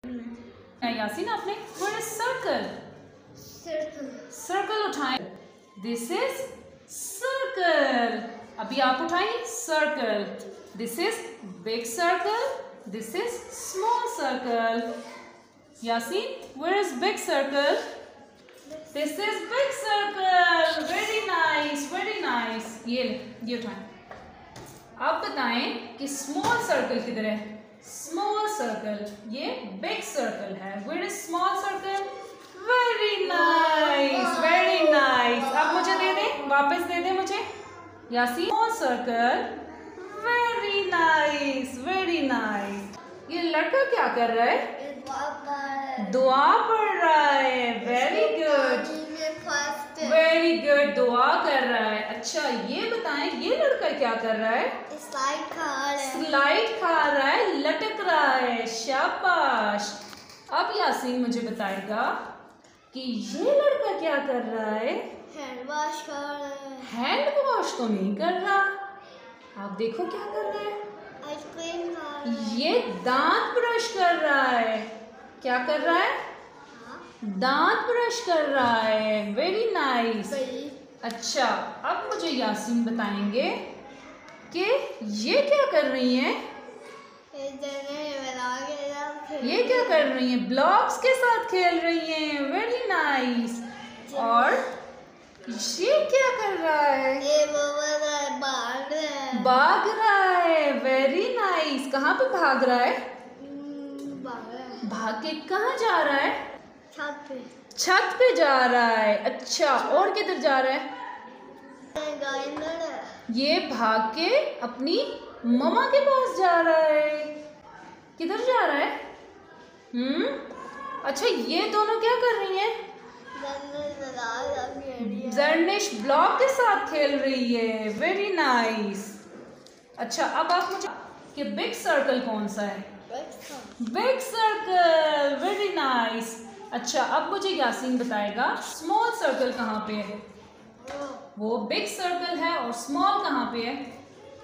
यासीन आपने what is circle? Circle उठाएं। This is circle. अभी आप उठाएं circle. This is big circle, this is small circle. Yasin where is big circle? This is big circle. Very nice, very nice. ये उठाएं। आप बताएं कि स्मॉल सर्कल किधर है? स्मॉल सर्कल, ये बिग सर्कल है। Where is small circle? Very nice, very nice. अब मुझे दे दें, वापस दे दें मुझे। Yasin small circle. Very nice, very nice. ये लड़का क्या कर रहा है? दुआ पढ़ रहा है। Very good, very good. दुआ कर रहा है। अच्छा ये बताएं, ये लड़का क्या कर रहा है? स्लाइड खा रहा है। स्लाइड खा रहा है, लटक रहा है। शाबाश। अब यासीन मुझे बताएगा कि ये लड़का क्या कर रहा है? हैंड वॉश कर रहा है। हैंड वॉश तो नहीं कर रहा। आप देखो क्या कर रहा है? आइसक्रीम खा रहा है। ये दांत ब्रश कर रहा है। क्या कर रहा है? दांत ब्रश कर रहा है। Very nice. अच्छा अब मुझे यासीन बताएंगे कि ये क्या कर रही हैं? ये क्या कर रही हैं? ब्लॉक्स के साथ खेल रही हैं। Very nice. और ये क्या कर रहा है? ये भाग रहा है। भाग रहा है। Very nice. कहाँ पे भाग रहा है? भाग के कहाँ जा रहा है? छत पे। छत पे जा रहा है। अच्छा और किधर जा रहा है? ये भाग के अपनी मम्मा के पास जा रहा है। किधर जा रहा है? अच्छा ये दोनों क्या कर रही हैं? जर्निश ब्लॉक के साथ खेल रही है। Very nice. अच्छा अब आप मुझे कि बिग सर्कल कौन सा है? Big circle. Very nice. अच्छा अब मुझे यासीन बताएगा स्मॉल सर्कल कहाँ पे है? वो बिग सर्कल है और स्मॉल कहाँ पे है?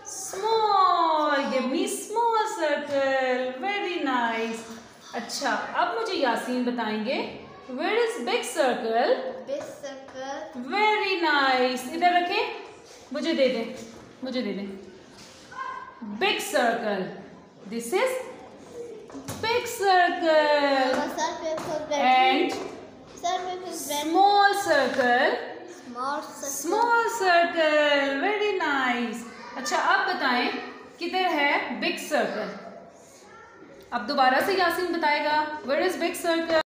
Small. Give me small circle. Very nice. अच्छा अब मुझे यासीन बताएंगे where is big circle? Big circle. Very nice. इधर रखें, मुझे दे दें, मुझे दे दें। Big circle. This is big circle and small circle. Small circle. Very nice. अच्छा अब बताएं किधर है बिग सर्कल? अब दोबारा से यासीन बताएगा वेयर इज बिग सर्कल?